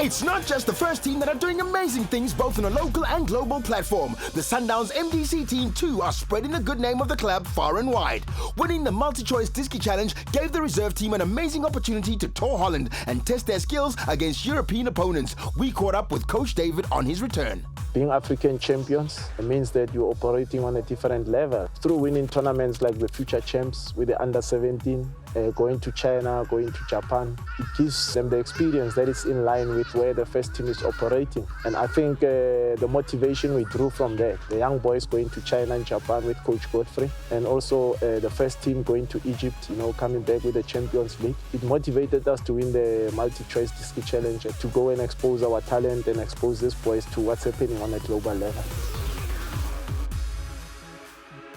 It's not just the first team that are doing amazing things both on a local and global platform. The Sundowns MDC team too are spreading the good name of the club far and wide. Winning the multi-choice Diski Challenge gave the reserve team an amazing opportunity to tour Holland and test their skills against European opponents. We caught up with Coach David on his return. Being African champions means that you're operating on a different level. Through winning tournaments like the Future Champs with the Under-17, going to China, going to Japan, it gives them the experience that is in line with where the first team is operating. And I think the motivation we drew from there, the young boys going to China and Japan with Coach Godfrey, and also the first team going to Egypt, coming back with the Champions League, it motivated us to win the multi-choice Diski Challenge, to go and expose our talent and expose these boys to what's happening on a global level.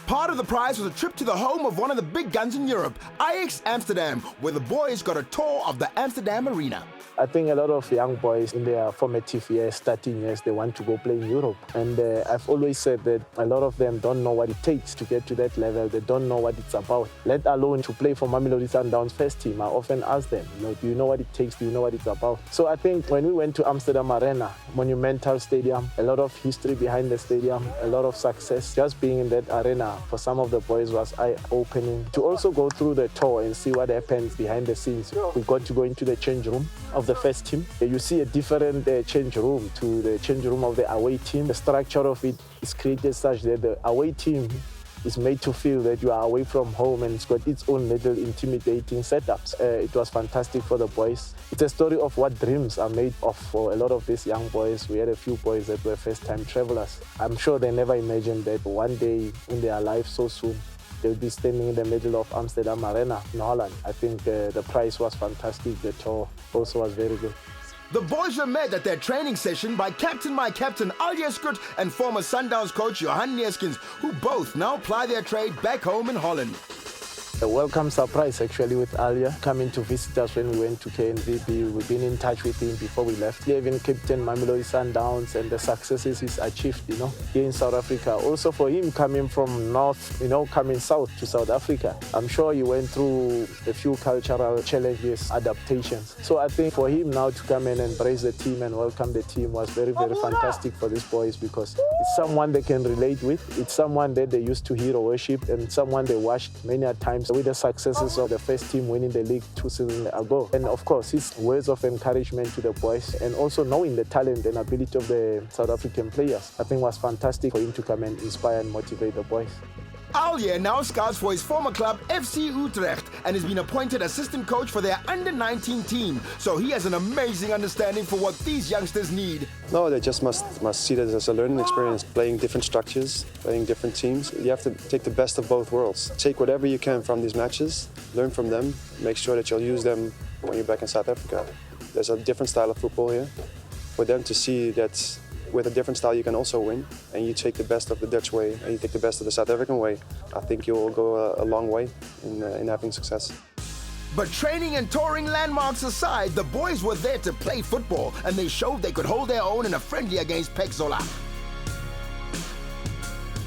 Part of the prize was a trip to the home of one of the big guns in Europe, Ajax Amsterdam, where the boys got a tour of the Amsterdam Arena. I think a lot of young boys in their formative years, starting years, they want to go play in Europe. And I've always said that a lot of them don't know what it takes to get to that level. They don't know what it's about, let alone to play for Mamelodi Sundowns first team. I often ask them, do you know what it takes? Do you know what it's about? So I think when we went to Amsterdam Arena, monumental stadium, a lot of history behind the stadium, a lot of success. Just being in that arena for some of the boys was eye-opening. To also go through the tour and see what happens behind the scenes. We got to go into the change room of the first team. You see a different change room to the change room of the away team. The structure of it is created such that the away team is made to feel that you are away from home, and it's got its own little intimidating setups. It was fantastic for the boys. It's a story of what dreams are made of for a lot of these young boys. We had a few boys that were first-time travelers. I'm sure they never imagined that one day in their life so soon they'll be standing in the middle of Amsterdam Arena in Holland. I think the prize was fantastic. The tour also was very good. The boys were met at their training session by my captain Alje Skut and former Sundowns coach Johan Neeskens, who both now ply their trade back home in Holland. A welcome surprise actually with Alia coming to visit us when we went to KNVB. We've been in touch with him before we left. He even captain Mamelodi Sundowns and the successes he's achieved, here in South Africa. Also for him coming from north, coming south to South Africa. I'm sure he went through a few cultural challenges, adaptations. So I think for him now to come and embrace the team and welcome the team was very, very fantastic for these boys, because it's someone they can relate with. It's someone that they used to hero worship and someone they watched many a times with the successes of the first team winning the league 2 seasons ago. And of course, his words of encouragement to the boys, and also knowing the talent and ability of the South African players, I think was fantastic for him to come and inspire and motivate the boys. Alje now scouts for his former club FC Utrecht and has been appointed assistant coach for their under-19 team. So he has an amazing understanding for what these youngsters need. No, they just must see this as a learning experience, playing different structures, playing different teams. You have to take the best of both worlds. Take whatever you can from these matches, learn from them, make sure that you'll use them when you're back in South Africa. There's a different style of football here. For them to see that with a different style you can also win, and you take the best of the Dutch way and you take the best of the South African way, I think you'll go a long way in having success. But training and touring landmarks aside, the boys were there to play football, and they showed they could hold their own in a friendly against PEC Zwolle.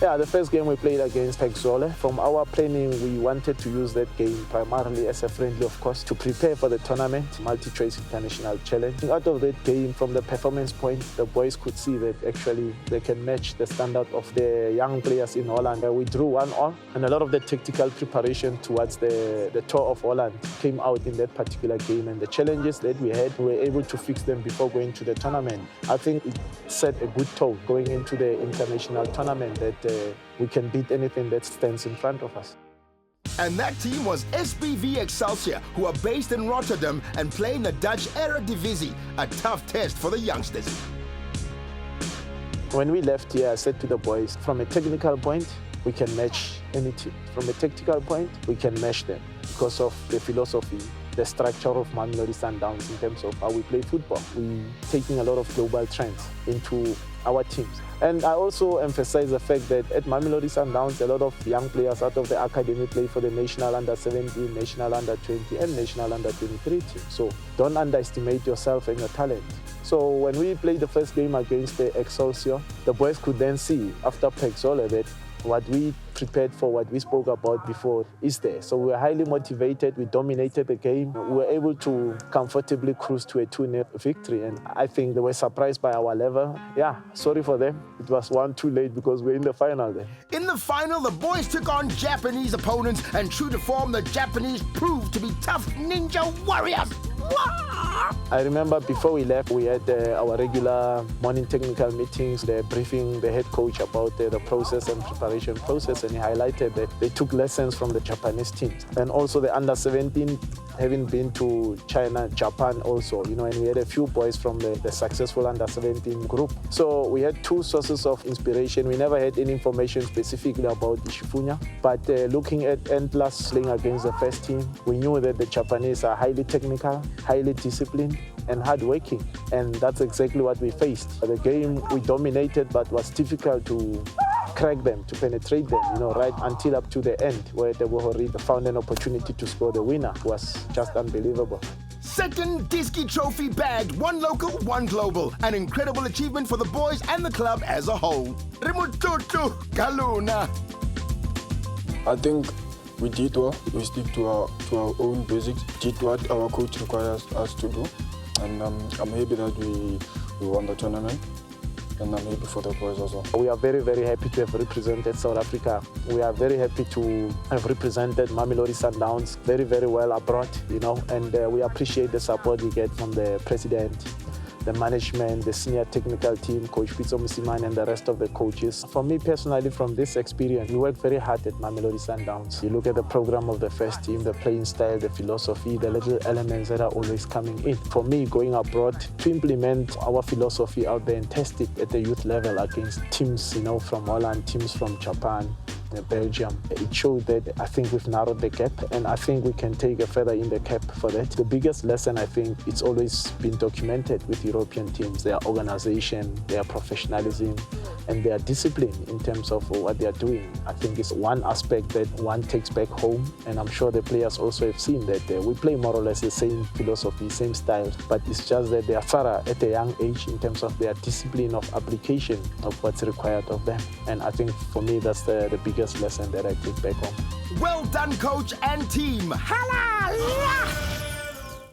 Yeah, the first game we played against PEC Zwolle. From our planning, we wanted to use that game primarily as a friendly, of course, to prepare for the tournament, Multi-Choice International Challenge. Out of that game, from the performance point, the boys could see that actually they can match the standard of the young players in Holland. We drew 1-1, and a lot of the tactical preparation towards the tour of Holland came out in that particular game, and the challenges that we had, we were able to fix them before going to the tournament. I think it set a good tone going into the international tournament that we can beat anything that stands in front of us. And that team was SBV Excelsior, who are based in Rotterdam and play in the Dutch Eredivisie, a tough test for the youngsters. When we left here, I said to the boys, from a technical point, we can match any team. From a tactical point, we can match them because of the philosophy, the structure of Mamelodi Sundowns in terms of how we play football. We're taking a lot of global trends into our teams. And I also emphasize the fact that at Mamelodi Sundowns, a lot of young players out of the academy play for the national under-17, national under-20 and national under-23 team. So don't underestimate yourself and your talent. So when we played the first game against the Excelsior, the boys could then see after PEC Zwolle that What we prepared for, what we spoke about before, is there. So we were highly motivated. We dominated the game. We were able to comfortably cruise to a 2-0 victory. And I think they were surprised by our level. Yeah, sorry for them. It was one too late because we're in the final then. In the final, the boys took on Japanese opponents, and true to form, the Japanese proved to be tough ninja warriors. I remember before we left, we had our regular morning technical meetings. They're briefing the head coach about the process and preparation process, and he highlighted that they took lessons from the Japanese teams. And also the under-17, having been to China, Japan also, and we had a few boys from the successful under-17 group. So we had two sources of inspiration. We never had any information specifically about Ishifunya, but looking at N-Plus playing against the first team, we knew that the Japanese are highly technical, highly disciplined, and hardworking, and that's exactly what we faced. The game we dominated, but was difficult to crack them, to penetrate them, right until up to the end, where the Wohori found an opportunity to score the winner. It was just unbelievable. Second Diski Trophy bagged, one local, one global. An incredible achievement for the boys and the club as a whole. Rimututu Kaluna. I think we did well. We stick to our own basics, did what our coach requires us to do. And I'm happy that we won the tournament. And I'm happy for the boys as well. We are very, very happy to have represented South Africa. We are very happy to have represented Mamelodi Sundowns very, very well abroad, and we appreciate the support we get from the president, the management, the senior technical team, Coach Pitso Musiman, and the rest of the coaches. For me personally, from this experience, we worked very hard at Mamelodi Sundowns. You look at the program of the first team, the playing style, the philosophy, the little elements that are always coming in. For me, going abroad to implement our philosophy out there and test it at the youth level against teams, from Holland, teams from Japan, Belgium. It showed that I think we've narrowed the gap, and I think we can take a feather in the cap for that. The biggest lesson, I think, it's always been documented with European teams, their organization, their professionalism, and their discipline in terms of what they are doing. I think it's one aspect that one takes back home, and I'm sure the players also have seen that we play more or less the same philosophy, same style, but it's just that they are thorough at a young age in terms of their discipline of application of what's required of them. And I think for me, that's the biggest lesson that I take back home. Well done, coach and team. Halala!